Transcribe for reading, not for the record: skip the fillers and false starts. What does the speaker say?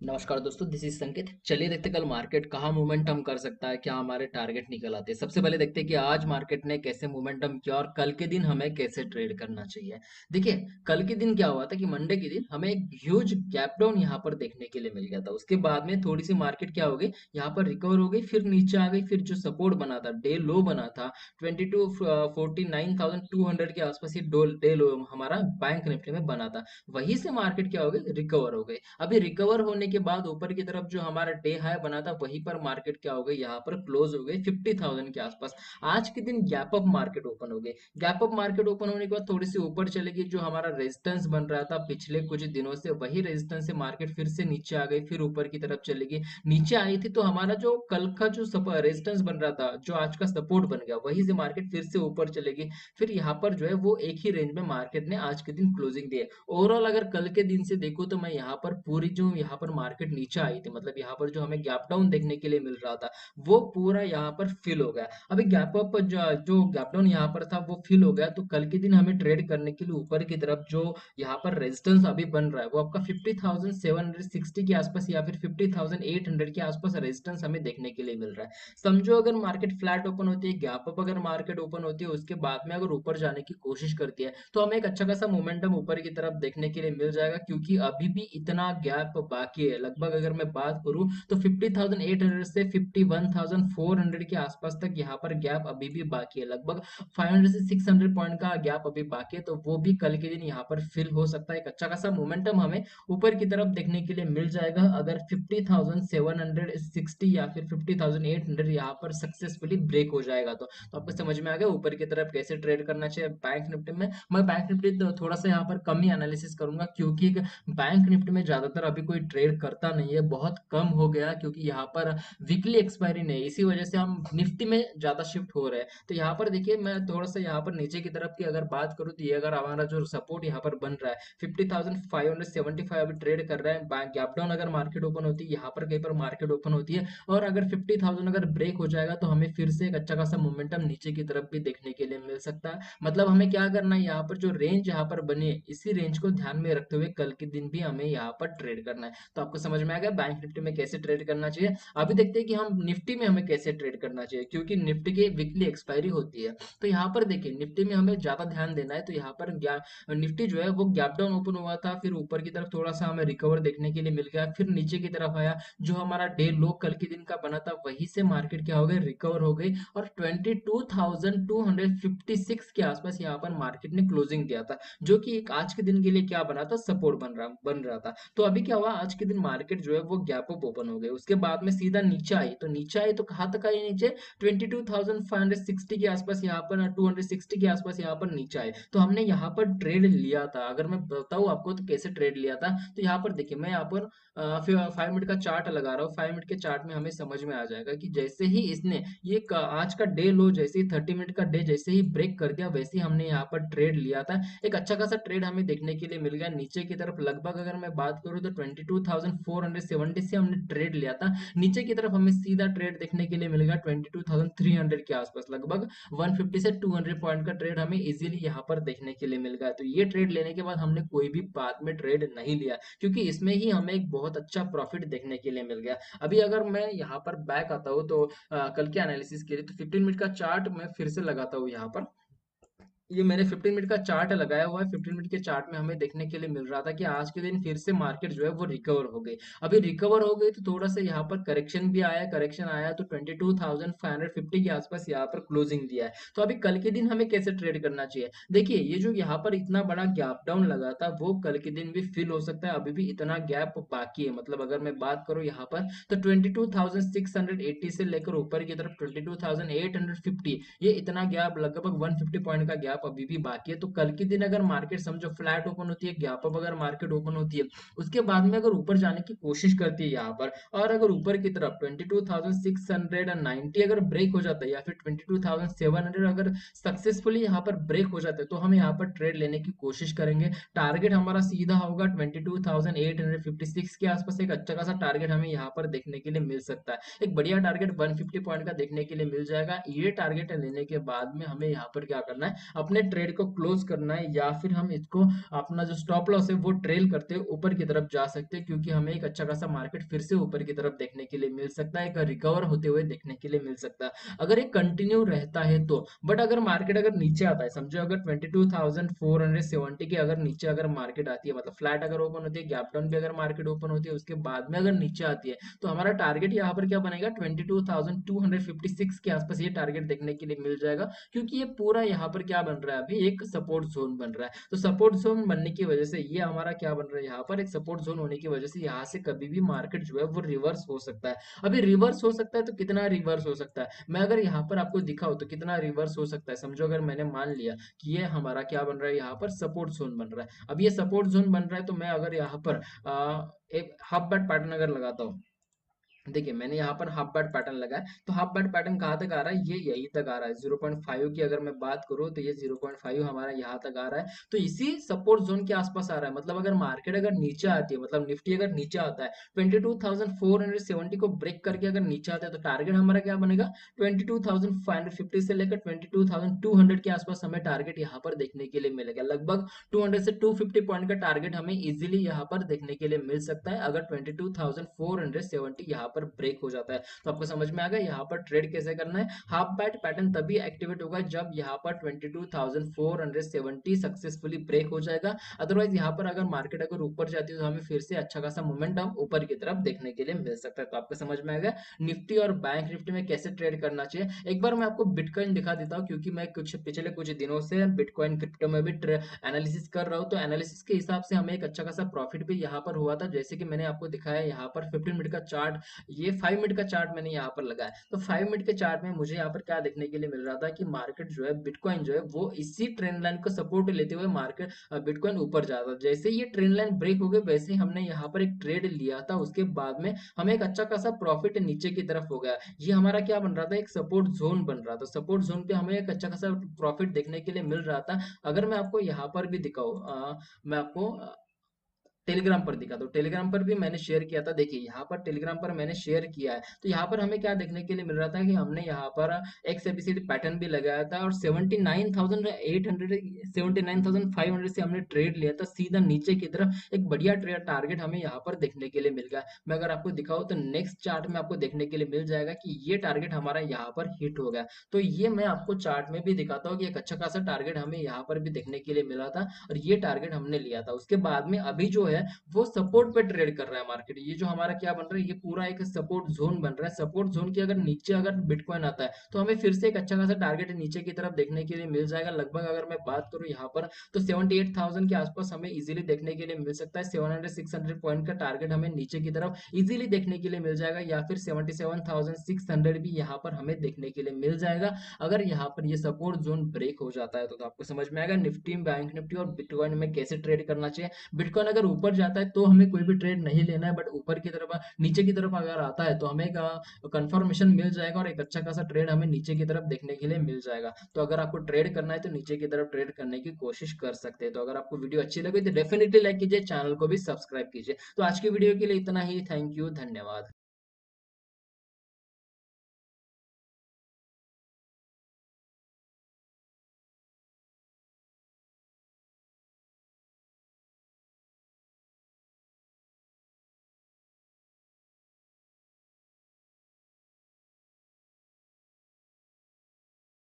नमस्कार दोस्तों, this is संकेत। चलिए देखते कल मार्केट कहाँ मोमेंटम कर सकता है, क्या हमारे टारगेट निकल आते हैं। सबसे पहले देखते हैं कि आज मार्केट ने कैसे मोमेंटम किया और कल के दिन हमें कैसे ट्रेड करना चाहिए। देखिए, कल के दिन क्या हुआ था कि मंडे के दिन हमें एक ह्यूज गैप डाउन यहाँ पर देखने के लिए मिल गया था। उसके बाद में थोड़ी सी मार्केट क्या हो गई, यहाँ पर रिकवर हो गई, फिर नीचे आ गई। फिर जो सपोर्ट बना था, डे लो बना था 49,200 के आसपास, ये डे लो हमारा बैंक निफ्टी में बना था। वहीं से मार्केट क्या हो गई, रिकवर हो गई। अभी रिकवर होने के बाद ऊपर की तरफ जो हमारा डे हाई बना था, वहीं पर मार्केट क्या हो गई, यहाँ पर क्लोज हो गई 50,000 के आसपास। आज के दिन गैप अप मार्केट ओपन हो गई। गैप अप मार्केट ओपन होने के बाद थोड़ी सी ऊपर चलेगी। जो हमारा रेजिस्टेंस बन रहा था पिछले कुछ दिनों से, वही रेजिस्टेंस से मार्केट फिर से नीचे आ गई, फिर ऊपर की तरफ चलेगी। नीचे आई थी तो हमारा जो कल का जो रेजिस्टेंस बन रहा था, जो आज का सपोर्ट बन गया, वही से मार्केट फिर से ऊपर चलेगी। फिर यहाँ पर जो है वो एक ही रेंज में मार्केट ने आज के दिन क्लोजिंग दी है। ओवरऑल अगर कल के दिन से देखो तो मैं यहाँ पर पूरी जो यहाँ पर मार्केट नीचे आई थी, मतलब यहाँ पर जो हमें गैप डाउन देखने के लिए मिल रहा था, वो पूरा यहाँ पर फिल हो गया। अभी गैप अप जो गैप डाउन यहाँ पर था वो फिल हो गया, तो कल के दिन हमें ट्रेड करने के लिए ऊपर की तरफ जो यहाँ पर रेजिस्टेंस अभी बन रहा है, वो आपका 50,760 के आसपास या फिर 50,800 के आसपास रेजिस्टेंस हमें देखने के लिए मिल रहा है। समझो अगर मार्केट फ्लैट ओपन होती है, गैप अप अगर मार्केट ओपन होती है, उसके बाद में अगर ऊपर जाने की कोशिश करती है, तो हमें एक अच्छा खासा मोमेंटम ऊपर की तरफ देखने के लिए मिल जाएगा, क्योंकि अभी भी इतना गैप बाकी है। लगभग अगर मैं बात करूं तो 50,800 से 51,400 के आसपास तक यहाँ पर गैप अभी भी बाकी है। लगभग 500 से 600 पॉइंट का गैप अभी बाकी है, तो वो भी कल के दिन यहाँ पर फिल हो सकता है। एक अच्छा खासा मोमेंटम हमें ऊपर की तरफ देखने के लिए मिल जाएगा, अगर 50,760 या फिर 50,800 यहाँ पर सक्सेसफुली ब्रेक हो जाएगा तो आपको समझ में आ गया ऊपर की तरफ कैसे ट्रेड करना चाहिए बैंक निफ्टी में। मैं बैंक निफ्टी तो थोड़ा सा यहाँ पर कम ही एनालिसिस करूंगा, क्योंकि बैंक निफ्टी में ज्यादातर अभी कोई ट्रेड करता नहीं है, बहुत कम हो गया, क्योंकि यहाँ पर वीकली एक्सपायरी नहीं है। इसी वजह से हम निफ्टी में ज्यादा शिफ्ट हो रहे हैं। तो यहाँ पर देखिए, मैं थोड़ा सा यहाँ पर नीचे की तरफ की अगर बात करूँ तो ये अगर हमारा जो सपोर्ट यहाँ पर बन रहा है 50,575 अभी ट्रेड कर रहे हैं। बैंक गैप डाउन अगर मार्केट ओपन होती है, यहाँ पर कहीं पर मार्केट ओपन होती है और अगर 50,000 अगर ब्रेक हो जाएगा, तो हमें फिर से एक अच्छा खासा मोमेंटम नीचे की तरफ भी देखने के लिए मिल सकता है। मतलब हमें क्या करना है, यहाँ पर जो रेंज यहाँ पर बनी है, इसी रेंज को ध्यान में रखते हुए कल के दिन भी हमें यहाँ पर ट्रेड करना है। तो आपको समझ में आ गया बैंक निफ्टी में कैसे ट्रेड करना चाहिए। अभी देखते हैं कि हम निफ्टी में हमें कैसे ट्रेड करना चाहिए, क्योंकि निफ्टी की वीकली एक्सपायरी होती है। तो यहाँ पर देखिए, निफ्टी में हमें ज्यादा ध्यान देना है। तो यहाँ पर निफ्टी जो है वो गैप डाउन ओपन हुआ था, फिर ऊपर की तरफ थोड़ा सा हमें रिकवर देखने के लिए मिल गया, फिर नीचे की तरफ आया। जो हमारा डे लो कल के दिन का बना था, वहीं से मार्केट क्या हो गई, रिकवर हो गई और 22,256 के आसपास यहाँ पर मार्केट ने क्लोजिंग दिया था, जो कि एक आज के दिन के लिए क्या बना था, सपोर्ट बन रहा था। तो अभी क्या हुआ, आज के दिन मार्केट जो है वो गैप अप ओपन हो गई। उसके बाद में सीधा नीचे आई तो कहाँ तक आई नीचे, 22,560 के आसपास यहाँ पर, 260 के आसपास यहाँ पर नीचे आए। तो हमने यहाँ पर ट्रेड लिया था। अगर मैं बताऊँ आपको तो कैसे ट्रेड लिया था, तो यहाँ पर देखिए, मैं यहाँ पर फिर 5 मिनट का चार्ट लगा रहा हूँ। 5 मिनट के चार्ट में हमें समझ में आ जाएगा कि जैसे ही इसने आज का डे लो, जैसे ही 30 मिनट का डे जैसे ही ब्रेक कर दिया, वैसे ही हमने यहाँ पर ट्रेड लिया था। एक अच्छा खासा ट्रेड हमें देखने के लिए मिल गया नीचे की तरफ। लगभग अगर मैं बात करूँ तो 22,470 से हमने ट्रेड लिया था। नीचे की तरफ हमें सीधा ट्रेड देखने के लिए मिल गया 22,300 के आसपास। लगभग 150 से 200 पॉइंट का ट्रेड हमें इजीली यहाँ पर देखने के लिए मिल गया। तो ये ट्रेड लेने के बाद हमने कोई भी बाद में ट्रेड नहीं लिया, क्योंकि इसमें ही हमें एक बहुत अच्छा प्रॉफिट देखने के लिए मिल गया। अभी अगर मैं यहाँ पर बैक आता हूँ तो कल के एनालिसिस के लिए, तो 15 मिनट का चार्ट मैं फिर से लगाता हूँ यहाँ पर। ये मैंने 15 मिनट का चार्ट लगाया हुआ है। 15 मिनट के चार्ट में हमें देखने के लिए मिल रहा था कि आज के दिन फिर से मार्केट जो है वो रिकवर हो गई। अभी रिकवर हो गई तो थोड़ा सा यहाँ पर करेक्शन भी आया। करेक्शन आया तो 22,550 के आसपास यहाँ पर क्लोजिंग दिया है। तो अभी कल के दिन हमें कैसे ट्रेड करना चाहिए, देखिए, ये जो यहाँ पर इतना बड़ा गैप डाउन लगा था, वो कल के दिन भी फिल हो सकता है। अभी भी इतना गैप बाकी है। मतलब अगर मैं बात करूँ यहाँ पर, तो 22,680 से लेकर ऊपर की तरफ 22,850, ये इतना गैप, लगभग 150 पॉइंट का गैप अभी भी बाकी है। तो कल के दिन अगर मार्केट समझो फ्लैट ओपन होती है, गैप अप अगर मार्केट ओपन होती है, उसके बाद में अगर ऊपर जाने की कोशिश करती है यहाँ पर, और अगर ऊपर की तरफ 22,690 अगर ब्रेक हो जाता है, या फिर 22,700 अगर सक्सेसफुली यहाँ पर ब्रेक हो जाता है, तो हम यहाँ पर ट्रेड लेने की कोशिश करेंगे। टारगेट हमारा सीधा होगा 22,856 के आसपास। एक अच्छा खासा टारगेट हमें यहाँ पर देखने के लिए मिल सकता है। एक बढ़िया टारगेट 150 पॉइंट का देखने के लिए मिल जाएगा। ये टारगेट लेने के बाद में हमें यहाँ पर क्या करना है, अपने ट्रेड को क्लोज करना है, या फिर हम इसको अपना जो स्टॉप लॉस है वो ट्रेल करते हुए ऊपर की तरफ जा सकते हैं, क्योंकि हमें एक अच्छा खासा मार्केट फिर से ऊपर की तरफ देखने के लिए मिल सकता है, एक रिकवर होते हुए देखने के लिए मिल सकता है अगर ये कंटिन्यू रहता है तो। बट अगर मार्केट अगर नीचे आता है, समझो अगर 22,470 के अगर नीचे अगर मार्केट आती है, मतलब फ्लैट अगर ओपन होती है, गैप डाउन भी अगर मार्केट ओपन होती है, उसके बाद में अगर नीचे आती है, तो हमारा टारगेट यहाँ पर क्या बनेगा, 22,256 के आसपास ये टारगेट देखने के लिए मिल जाएगा, क्योंकि ये पूरा यहाँ पर क्या बन रहा है, अभी एक सपोर्ट जोन बन रहा है। तो सपोर्ट जोन बनने की वजह से ये हमारा क्या बन रहा है, यहाँ पर एक सपोर्ट जोन होने की वजह से यहाँ से कभी भी मार्केट जो है वो रिवर्स हो सकता है। अभी रिवर्स हो सकता है तो कितना रिवर्स हो सकता है, मैं अगर यहाँ पर आपको दिखाऊं तो कितना रिवर्स हो सकता है, समझो अगर मैंने मान लिया कि ये हमारा क्या बन रहा है, यहाँ पर सपोर्ट जोन बन रहा है। अब ये सपोर्ट जोन बन रहा है तो मैं अगर यहाँ पर एक हाफ बैट पैटर्न अगर लगाता हूँ, देखिए मैंने यहाँ पर हाफ बैट पैटर्न लगाया, तो हाफ बैट पैटर्न कहाँ तक आ रहा है, ये यहीं तक आ रहा है 0.5 की अगर मैं बात करूँ तो ये 0.5 हमारा यहाँ तक आ रहा है। तो इसी सपोर्ट जोन के आसपास आ रहा है, मतलब अगर मार्केट अगर नीचे आती है, मतलब निफ्टी अगर नीचे आता है 22,470 को ब्रेक करके अगर नीचे आता है, तो टारगेट हमारा क्या बनेगा, 22,550 से लेकर 22,200 के आसपास हमें टारगेट यहाँ पर देखने के लिए मिलेगा। लगभग 200 से 250 पॉइंट का टारगेट हमें इजीली यहाँ पर देखने के लिए मिल सकता है, अगर 22,470 यहाँ पर ब्रेक हो जाता है। तो आपको समझ में आ गया यहाँ पर ट्रेड कैसे करना है। हाफ बैट पैटर्न तभी एक्टिवेट होगा जब यहाँ पर 22,470 सक्सेसफुली ब्रेक हो जाएगा। अदरवाइज यहाँ पर अगर मार्केट अगर ऊपर जाती है तो हमें फिर से अच्छा खासा मोमेंटम ऊपर की तरफ देखने के लिए मिल सकता है। तो आपको समझ में आएगा निफ्टी और बैंक निफ्टी में कैसे ट्रेड करना चाहिए। एक बार मैं आपको बिटकॉइन दिखा देता हूँ, क्योंकि मैं पिछले कुछ दिनों से बिटकॉइन क्रिप्टो में भी एनालिसिस कर रहा हूँ, तो एनालिसिस के हिसाब से हमें एक अच्छा खासा प्रॉफिट भी यहाँ पर हुआ था। जैसे कि मैंने आपको दिखाया यहाँ पर 15 मिनट का चार्ट, ये 5 मिनट का चार्ट मैंने यहाँ पर लगाया, तो 5 मिनट के चार्ट में मुझे यहाँ पर क्या देखने के लिए मिल रहा था कि मार्केट जो है, बिटकॉइन जो है वो इसी ट्रेंड लाइन को सपोर्ट लेते हुए मार्केट बिटकॉइन ऊपर जाता था। जैसे ये ट्रेंड लाइन ब्रेक हो गई, वैसे ही हमने यहाँ पर एक ट्रेड लिया था, उसके बाद में हमें एक अच्छा खासा प्रॉफिट नीचे की तरफ हो गया। ये हमारा क्या बन रहा था, एक सपोर्ट जोन बन रहा था, सपोर्ट जोन पे हमें एक अच्छा खासा प्रॉफिट देखने के लिए मिल रहा था। अगर मैं आपको यहाँ पर भी दिखाऊं, मैं आपको टेलीग्राम पर दिखा, तो टेलीग्राम पर भी मैंने शेयर किया था। देखिए यहाँ पर टेलीग्राम पर मैंने शेयर किया है, तो यहाँ पर हमें क्या देखने के लिए मिल रहा था कि हमने यहाँ पर एक्स एबीसीडी पैटर्न भी लगाया था, और 79,800 79,500 से हमने ट्रेड लिया था सीधा नीचे की तरफ। एक बढ़िया ट्रेड टारगेट हमें यहाँ पर देखने के लिए मिल गया। मैं अगर आपको दिखाऊँ तो नेक्स्ट चार्ट में आपको देखने के लिए मिल जाएगा कि ये टारगेट हमारा यहाँ पर हिट हो गया। तो ये मैं आपको चार्ट में भी दिखाता हूँ कि एक अच्छा खासा टारगेट हमें यहाँ पर भी देखने के लिए मिला था, और ये टारगेट हमने लिया था। उसके बाद में अभी जो है वो सपोर्ट पे ट्रेड कर रहा है मार्केट। ये जो हमारा क्या बन रहा है, ये पूरा एक सपोर्ट जोन बन रहा है। सपोर्ट जोन के अगर नीचे अगर बिटकॉइन आता है तो हमें फिर से एक अच्छा खासा टारगेट नीचे की तरफ देखने के लिए मिल जाएगा। लगभग अगर मैं बात करूं यहाँ पर तो 78,000 के आसपास हमें इजीली देखने के लिए मिल सकता है। 700-600 पॉइंट का टारगेट हमें नीचे की तरफ इजीली देखने के लिए मिल जाएगा, या फिर 77,600 भी यहाँ पर हमें देखने के लिए मिल जाएगा अगर यहाँ पर ये सपोर्ट जोन ब्रेक हो जाता है। तो आपको समझ में आएगा निफ्टी, बैंक निफ्टी और बिटकॉइन में कैसे ट्रेड करना चाहिए। बिटकॉइन अगर ऊपर जाता है तो हमें कोई भी ट्रेड नहीं लेना है, बट ऊपर की तरफ नीचे की तरफ अगर आता है तो हमें एक कंफर्मेशन मिल जाएगा, और एक अच्छा खासा ट्रेड हमें नीचे की तरफ देखने के लिए मिल जाएगा। तो अगर आपको ट्रेड करना है तो नीचे की तरफ ट्रेड करने की कोशिश कर सकते हैं। तो अगर आपको वीडियो अच्छी लगी तो डेफिनेटली लाइक कीजिए, चैनल को भी सब्सक्राइब कीजिए। तो आज की वीडियो के लिए इतना ही, थैंक यू, धन्यवाद।